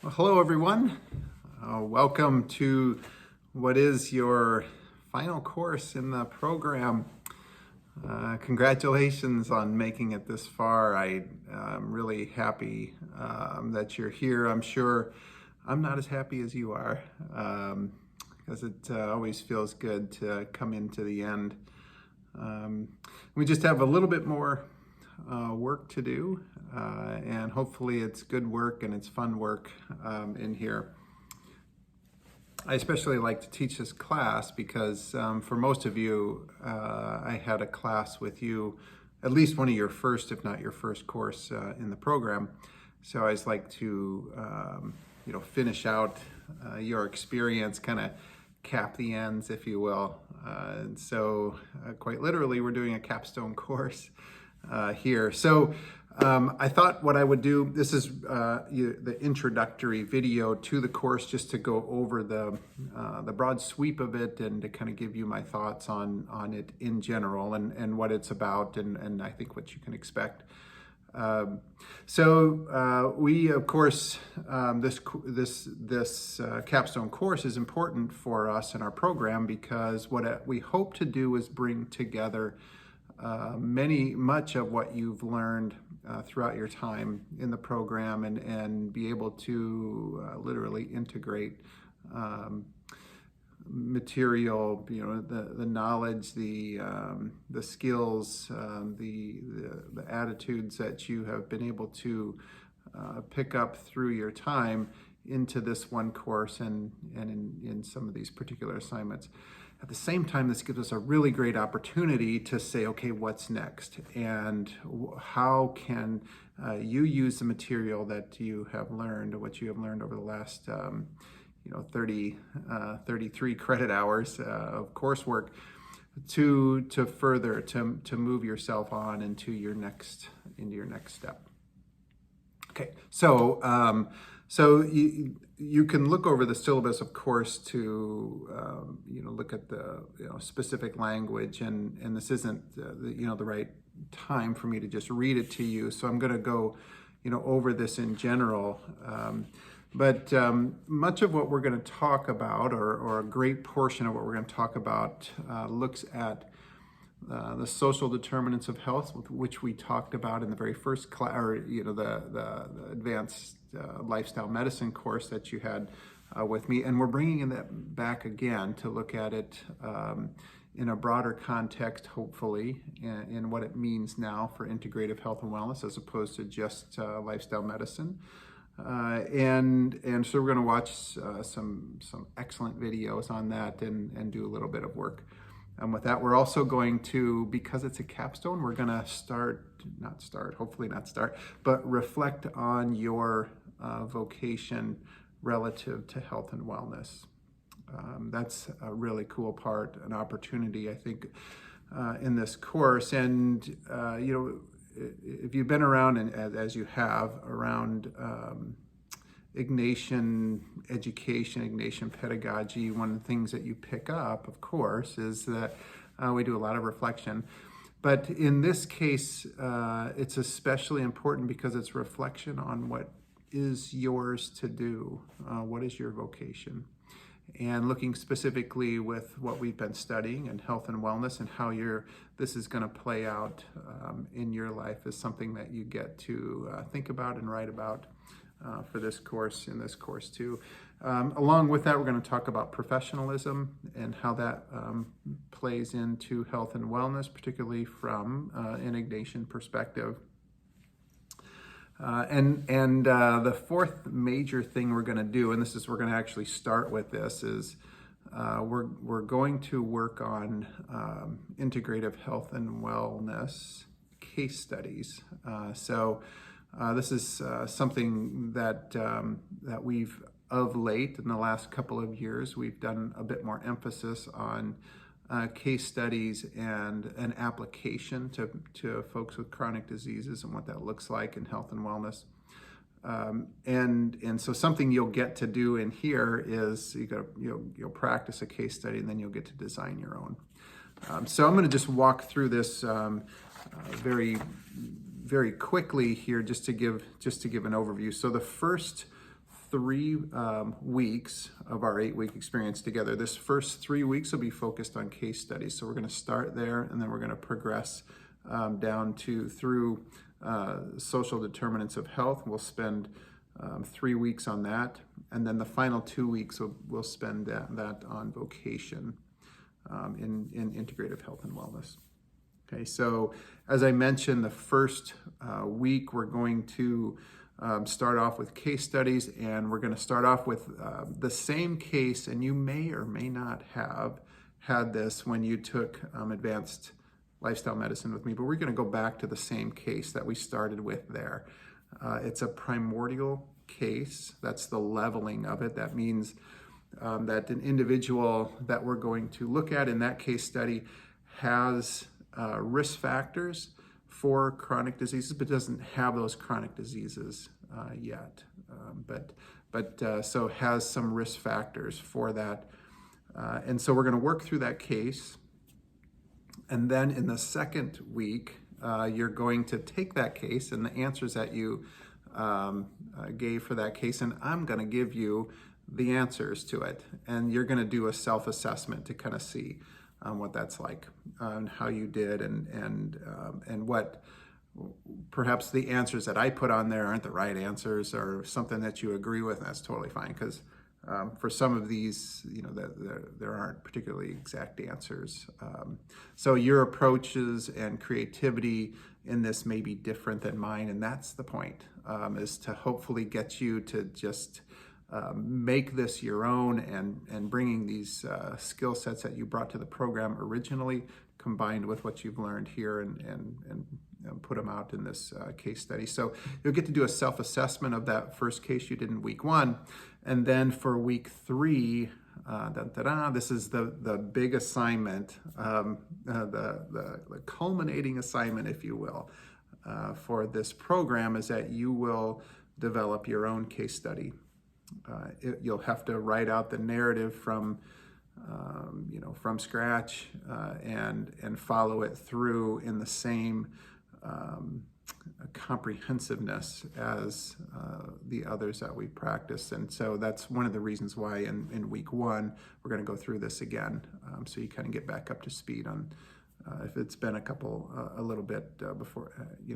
Well, hello, everyone. Welcome to what is your final course in the program. Congratulations on making it this far. I'm really happy that you're here. I'm sure I'm not as happy as you are because it always feels good to come into the end. We just have a little bit more work to do, and hopefully it's good work and it's fun work in here. I especially like to teach this class because for most of you, I had a class with you, at least one of your first, if not your first course in the program. So I always like to, finish out your experience, kind of cap the ends, if you will. And so quite literally, we're doing a capstone course here. So I thought what I would do, this is the introductory video to the course, just to go over the broad sweep of it and to kind of give you my thoughts on it in general and what it's about and I think what you can expect. We, of course, this capstone course is important for us in our program because what we hope to do is bring together much of what you've learned throughout your time in the program and be able to literally integrate material, the knowledge, the skills, the attitudes that you have been able to pick up through your time into this one course and in some of these particular assignments. At the same time, this gives us a really great opportunity to say, okay, what's next? And how can you use the material that you have learned, or what you have learned over the last 33 credit hours of coursework to further, to move yourself on into your next step. Okay, so you can look over the syllabus, of course, to look at the specific language, and this isn't the right time for me to just read it to you. So I'm going to go over this in general. But much of what we're going to talk about, or a great portion of what we're going to talk about, looks at the social determinants of health, which we talked about in the very first class, or the advanced lifestyle medicine course that you had with me, and we're bringing that back again to look at it in a broader context, hopefully, in what it means now for integrative health and wellness as opposed to just lifestyle medicine. And so we're going to watch some excellent videos on that and do a little bit of work. And with that, we're also going to, because it's a capstone, we're going to hopefully not start, but reflect on your vocation relative to health and wellness. That's a really cool part, an opportunity, I think, in this course. And, if you've been around, and as you have, around Ignatian education, Ignatian pedagogy, one of the things that you pick up, of course, is that we do a lot of reflection. But in this case, it's especially important because it's reflection on what is yours to do, what is your vocation. And looking specifically with what we've been studying in health and wellness and how this is going to play out in your life is something that you get to think about and write about for this course, in this course too. Along with that, we're going to talk about professionalism and how that plays into health and wellness, particularly from an Ignatian perspective. The fourth major thing we're going to do, and we're going to actually start with this, is we're going to work on integrative health and wellness case studies. This is something that we've, of late, in the last couple of years, we've done a bit more emphasis on case studies and an application to folks with chronic diseases and what that looks like in health and wellness. So something you'll get to do in here is you'll practice a case study, and then you'll get to design your own. So I'm going to just walk through this very very quickly here, just to give an overview. So the first 3 weeks of our 8-week experience together. This first 3 weeks will be focused on case studies. So we're going to start there, and then we're going to progress down to through social determinants of health. We'll spend 3 weeks on that, and then the final 2 weeks we'll spend that on vocation in integrative health and wellness. Okay, so as I mentioned, the first week we're going to start off with case studies, and we're going to start off with the same case, and you may or may not have had this when you took advanced lifestyle medicine with me, but we're going to go back to the same case that we started with there. It's a primordial case. That's the leveling of it. That means that an individual that we're going to look at in that case study has risk factors for chronic diseases, but doesn't have those chronic diseases yet. So has some risk factors for that. And so we're going to work through that case. And then in the second week, you're going to take that case and the answers that you gave for that case, and I'm going to give you the answers to it. And you're going to do a self-assessment to kind of see what that's like, and how you did, and what perhaps the answers that I put on there aren't the right answers, or something that you agree with. And that's totally fine, because for some of these, there aren't particularly exact answers. So your approaches and creativity in this may be different than mine, and that's the point, is to hopefully get you to just make this your own, and bringing these skill sets that you brought to the program originally, combined with what you've learned here, and put them out in this case study. So you'll get to do a self-assessment of that first case you did in week 1. And then for week 3, this is the big assignment, the culminating assignment, if you will, for this program, is that you will develop your own case study. You'll have to write out the narrative from scratch, and follow it through in the same comprehensiveness as the others that we practice. And so that's one of the reasons why in week 1 we're going to go through this again, so you kind of get back up to speed on if it's been a little bit before,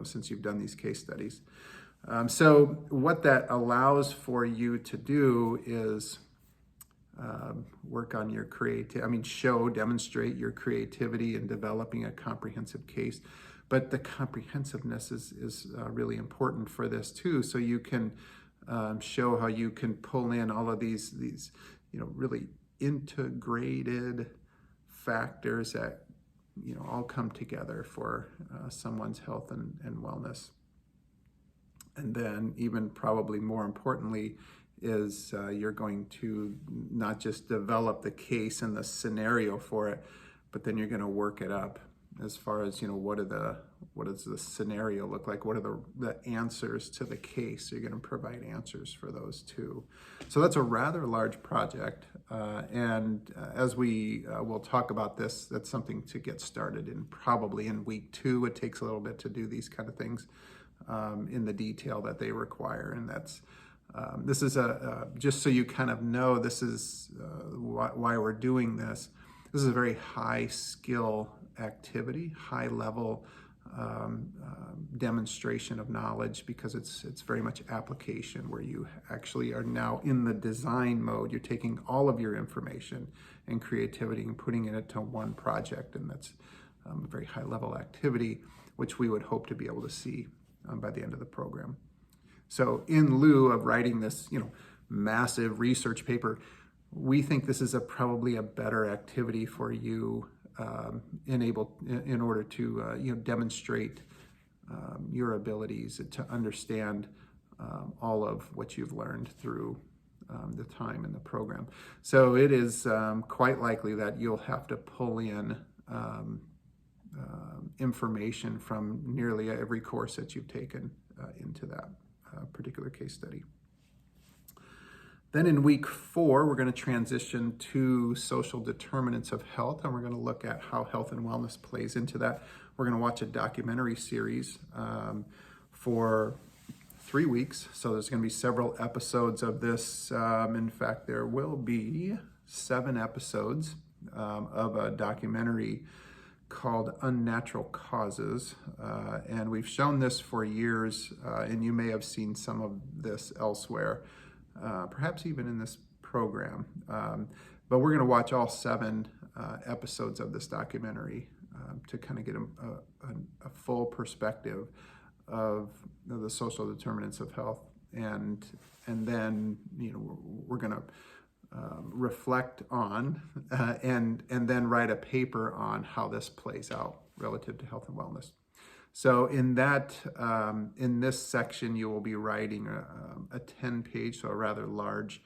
since you've done these case studies. So what that allows for you to do is work on your demonstrate your creativity in developing a comprehensive case. But the comprehensiveness is really important for this too. So you can show how you can pull in all of these really integrated factors that all come together for someone's health and wellness. And then, even probably more importantly, is you're going to not just develop the case and the scenario for it, but then you're going to work it up as far as what does the scenario look like? What are the answers to the case? So you're going to provide answers for those too. So that's a rather large project, and as we will talk about this, that's something to get started in probably in week 2. It takes a little bit to do these kind of things in the detail that they require, and that's this is just so you kind of know, this is why we're doing this. This is a very high skill activity, high level demonstration of knowledge, because it's very much application, where you actually are now in the design mode. You're taking all of your information and creativity and putting it into one project, and that's a very high level activity, which we would hope to be able to see by the end of the program. So in lieu of writing this massive research paper, we think this is probably a better activity for you in order to demonstrate your abilities to understand all of what you've learned through the time in the program. So it is quite likely that you'll have to pull in information from nearly every course that you've taken into that particular case study. Then in week 4, we're going to transition to social determinants of health, and we're going to look at how health and wellness plays into that. We're going to watch a documentary series for 3 weeks. So there's going to be several episodes of this. In fact, there will be 7 episodes of a documentary called Unnatural Causes. And we've shown this for years, and you may have seen some of this elsewhere, perhaps even in this program. But we're going to watch all 7 episodes of this documentary to kind of get a full perspective of the social determinants of health, and then we're going to reflect on and then write a paper on how this plays out relative to health and wellness. So in this section, you will be writing a 10-page, so a rather large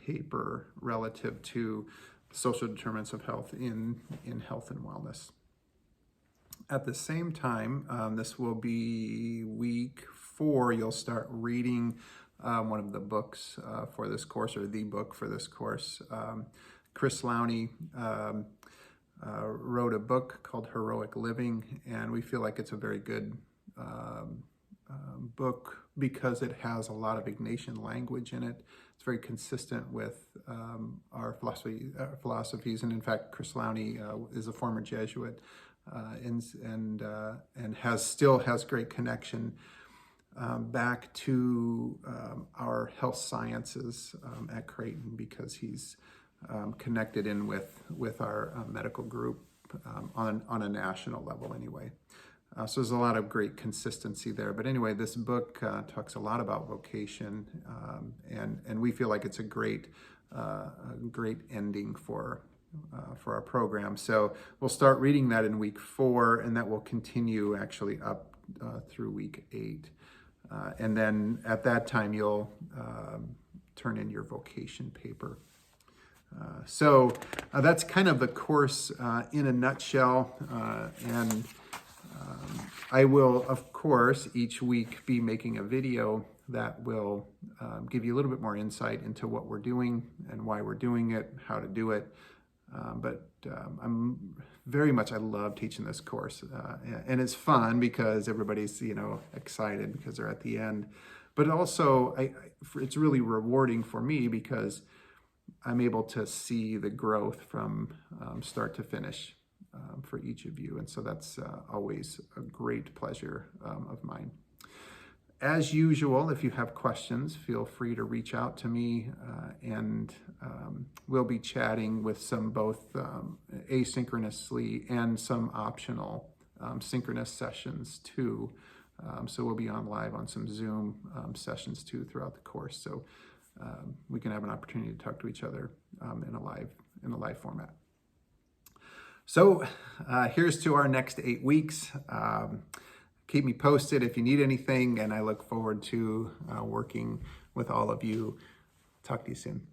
paper relative to social determinants of health in health and wellness. At the same time, this will be week 4. You'll start reading one of the books for this course, or the book for this course. Chris Lowney wrote a book called Heroic Living, and we feel like it's a very good book because it has a lot of Ignatian language in it. It's very consistent with our philosophies, and in fact, Chris Lowney is a former Jesuit and still has great connection back to our health sciences at Creighton, because he's connected in with our medical group on a national level anyway. So there's a lot of great consistency there. But anyway, this book talks a lot about vocation, and we feel like it's a great ending for our program. So we'll start reading that in week 4, and that will continue actually up through week 8. And then at that time, you'll turn in your vocation paper. So that's kind of the course in a nutshell. And I will, of course, each week be making a video that will give you a little bit more insight into what we're doing and why we're doing it, how to do it. But I love teaching this course, and it's fun because everybody's excited because they're at the end. But also, it's really rewarding for me because I'm able to see the growth from start to finish for each of you, and so that's always a great pleasure of mine. As usual, if you have questions, feel free to reach out to me, and we'll be chatting with some both asynchronously and some optional synchronous sessions too. So we'll be on live on some Zoom sessions too throughout the course, so we can have an opportunity to talk to each other in a live format. So here's to our next 8 weeks. Keep me posted if you need anything, and I look forward to working with all of you. Talk to you soon.